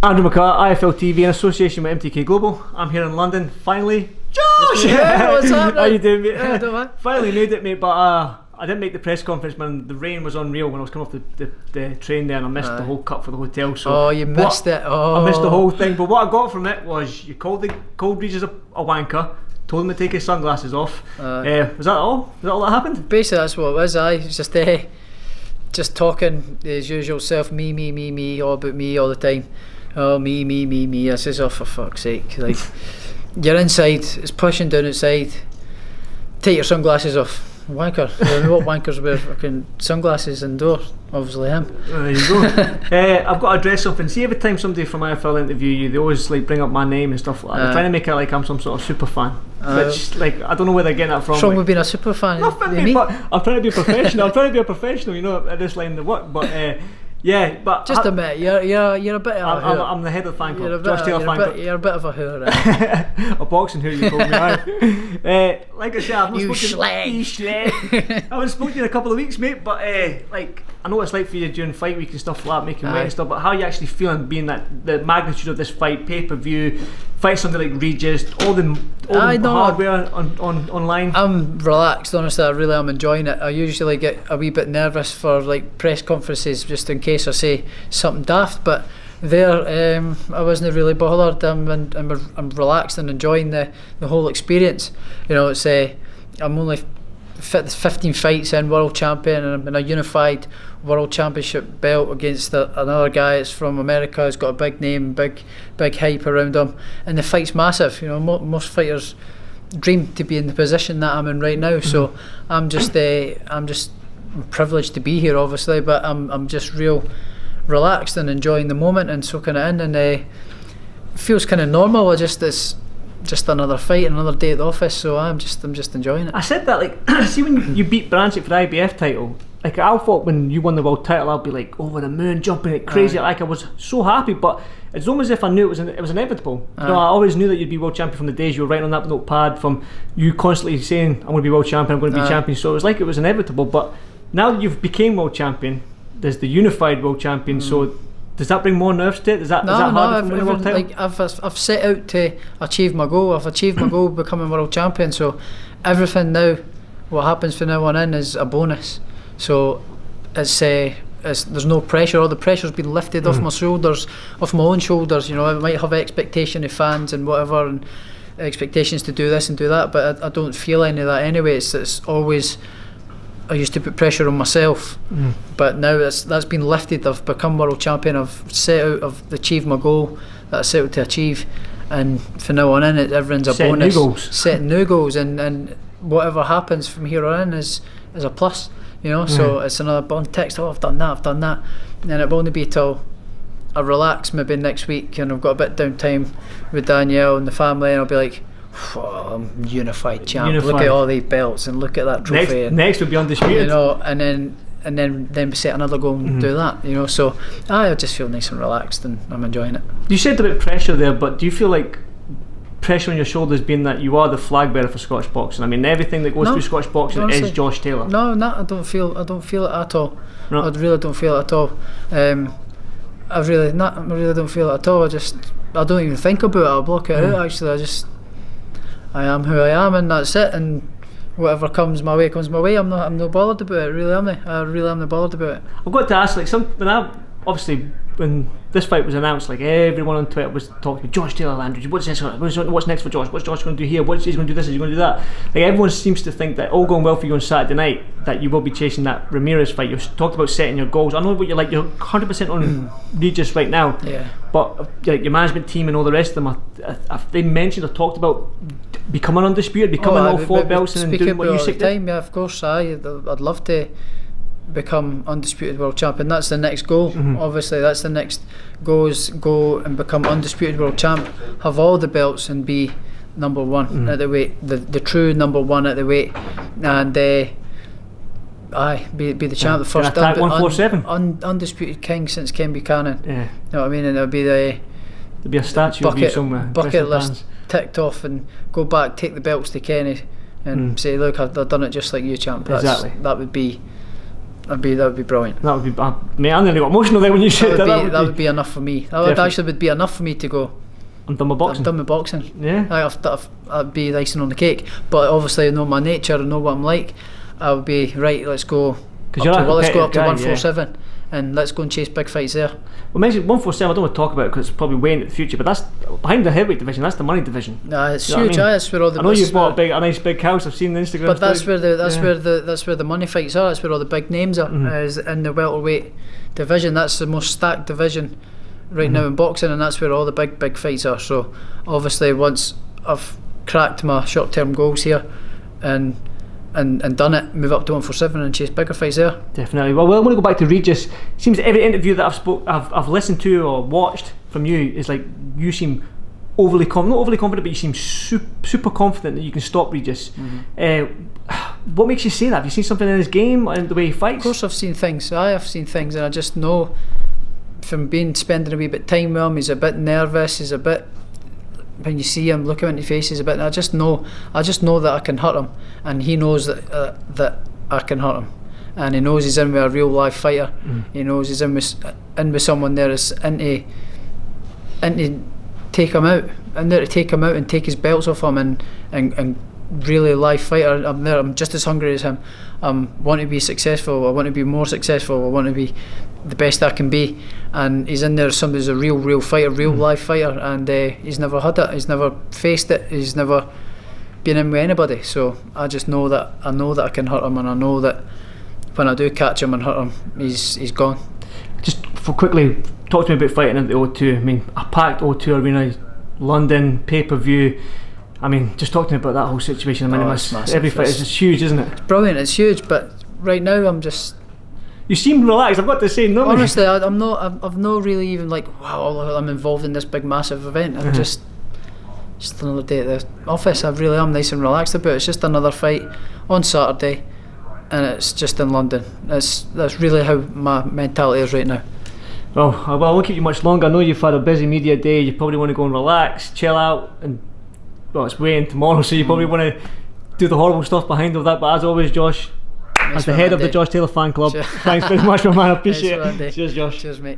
Andrew McCART, IFL TV in association with MTK Global. I'm here in London, finally. Josh! Yeah, what's up? How you doing, mate? Yeah, don't mind. Finally made it, mate, but I didn't make the press conference, man. The rain was unreal when I was coming off the train there, and I missed the whole cut for the hotel. So you missed it. Oh. I missed the whole thing, but what I got from it was you called the Cold Breeze a wanker, told him to take his sunglasses off. Was that all? Was that all that happened? Basically, that's what it was. It's just talking his usual self, me, all about me all the time. Oh, me. I says, oh, for fuck's sake. Like, you're inside, it's pushing down outside. Take your sunglasses off. Wanker. What wankers wear fucking sunglasses indoors? Obviously him. There you go. I've got to address something. See, every time somebody from IFL interview you, they always like bring up my name and stuff like that. They're trying to make it like I'm some sort of super fan. Which, like, I don't know where they're getting that from. What's wrong with being a super fan? Nothing, mate, but I'm trying to be a professional. I'm trying to be a professional, you know, at this line of work. But yeah, but just admit you're a bit of a I'm the head of the fan club. Josh Taylor fan club. You're a bit of a whore, right? A boxing who you called me. Like I said, I've not I haven't spoken to you in a couple of weeks, mate. But like, I know what it's like for you during fight week and stuff like that, making weight and stuff. But how are you actually feeling, being that the magnitude of this fight, pay-per-view, fight something like Regis, all the hardware online? I'm relaxed, honestly. I really am enjoying it. I usually get a wee bit nervous for like press conferences, just in case I say something daft. But there, I wasn't really bothered. I'm relaxed and enjoying the whole experience. You know, it's I'm only 15 fights in, world champion, and I'm in a unified world championship belt against another guy that's from America, who's got a big name, big hype around him, and the fight's massive. You know, most fighters dream to be in the position that I'm in right now. So I'm just privileged to be here, obviously, but I'm just real relaxed and enjoying the moment and soaking it in, and it feels kind of normal. It's just another fight, another day at the office, so I'm just enjoying it. I said that, like, see, when you beat Branchett for the IBF title, like, I thought when you won the world title I'd be like over the moon, jumping like crazy, like I was so happy, but it's almost as if I knew it was inevitable. You know, I always knew that you'd be world champion from the days you were writing on that notepad, from you constantly saying I'm going to be world champion, I'm going to be champion, so it was like it was inevitable. But now that you've became world champion, there's the unified world champion, so does that bring more nerves to it? Is that harder from winning a world title? Like, I've set out to achieve my goal. I've achieved my goal, becoming world champion. So everything now, what happens from now on in, is a bonus. So there's no pressure. All the pressure's been lifted off my shoulders, off my own shoulders. You know, I might have expectation of fans and whatever, and expectations to do this and do that, but I don't feel any of that anyway. It's always, I used to put pressure on myself, but now that's been lifted. I've become world champion. I've achieved my goal that I set out to achieve, and from now on in, everyone's a bonus. Setting new goals, and whatever happens from here on in is a plus. You know, so it's another bond text. Oh, I've done that, and it will only be till I relax maybe next week, and I've got a bit downtime with Danielle and the family, and I'll be like, oh, I'm unified champ. Look at all these belts and look at that trophy. Next would be undisputed. You know, and then set another goal and do that. You know, so I just feel nice and relaxed, and I'm enjoying it. You said about pressure there, but do you feel like pressure on your shoulders being that you are the flag bearer for Scottish boxing? I mean, everything that goes through Scottish boxing honestly, is Josh Taylor. No, I don't feel it at all. No. I really don't feel it at all. I really don't feel it at all. I don't even think about it. I block it out. Actually, I am who I am, and that's it. And whatever comes my way. I'm not bothered about it. Really, I really am not bothered about it. I've got to ask, like, when this fight was announced, like, everyone on Twitter was talking about Josh Taylor, Andrew. What's next for Josh? What's Josh going to do here? He's going to do this? Is he going to do that? Like, everyone seems to think that all going well for you on Saturday night, that you will be chasing that Ramirez fight. You've talked about setting your goals. I know what you're like. You're 100% on Regis right now. Yeah. But like, your management team and all the rest of them, have they mentioned or talked about becoming undisputed, becoming all four belts, and doing what you said? Yeah, of course. I'd love to become undisputed world champion. That's the next goal. Obviously, that's the next goal, is go and become undisputed world champ, have all the belts, and be number one at the weight, the true number one at the weight, and be the champ, the first 147 undisputed king since Ken Buchanan. Yeah. You know what I mean? And there'll be a statue of you somewhere, bucket list ticked off, and go back, take the belts to Kenny, and say, look, I've done it just like you, champ. Exactly. That would be that would be brilliant. That would be, mate, I nearly got emotional there when you said that. That would be enough for me. That would actually be enough for me to go, I'm done with boxing. I'm done with boxing. Yeah. That'd be the icing on the cake. But obviously I know my nature, I know what I'm like. I would be, right, let's go let's go up to 147 and let's go and chase big fights there. Well, mention 147, I don't want to talk about it because it's probably way into the future, but that's behind the heavyweight division, that's the money division. It's huge. That's where all the. I know you've bought a nice big house. I've seen the Instagram. But that's where the money fights are. That's where all the big names are. Is in the welterweight division. That's the most stacked division right now in boxing, and that's where all the big fights are. So obviously, once I've cracked my short-term goals here, and done it, move up to 147 and chase bigger fights there. Definitely. Well, I want to go back to Regis. It seems every interview that I've listened to or watched from you is like you seem not overly confident, but you seem super confident that you can stop Regis. What makes you say that? Have you seen something in his game and the way he fights? Of course, I've seen things, and I just know from spending a wee bit of time with him, he's a bit nervous. He's a bit. When you see him, look him in the face, he's a bit. I just know that I can hurt him, and he knows that I can hurt him, and he knows he's in with a real live fighter. He knows he's in with someone there that's into take him out, and there to take him out and take his belts off him, and really live fighter. I'm there. I'm just as hungry as him. I want to be successful. I want to be more successful. I want to be the best I can be, and he's in there as somebody who's a real fighter, live fighter, and he's never had it. He's never faced it. He's never been in with anybody. So I just know that I can hurt him, and I know that when I do catch him and hurt him, he's gone. Just for quickly, talk to me about fighting at the O2. I mean, a packed O2 arena, London, pay-per-view. I mean, just talk to me about that whole situation. I mean, it's massive. Every fight is just huge, isn't it? It's brilliant. It's huge, but right now I'm just. You seem relaxed. I've got to say, no. Honestly, I'm not. I've not really even like, wow, I'm involved in this big massive event. I'm just another day at the office. I really am nice and relaxed about it. It's just another fight on Saturday, and it's just in London. That's really how my mentality is right now. Well, I won't keep you much longer. I know you've had a busy media day. You probably want to go and relax, chill out, and it's weighing tomorrow, so you probably want to do the horrible stuff behind all that. But as always, Josh, as the head of the Josh Taylor fan club, thanks very much, my man. I appreciate it. Cheers, Josh. Cheers, mate.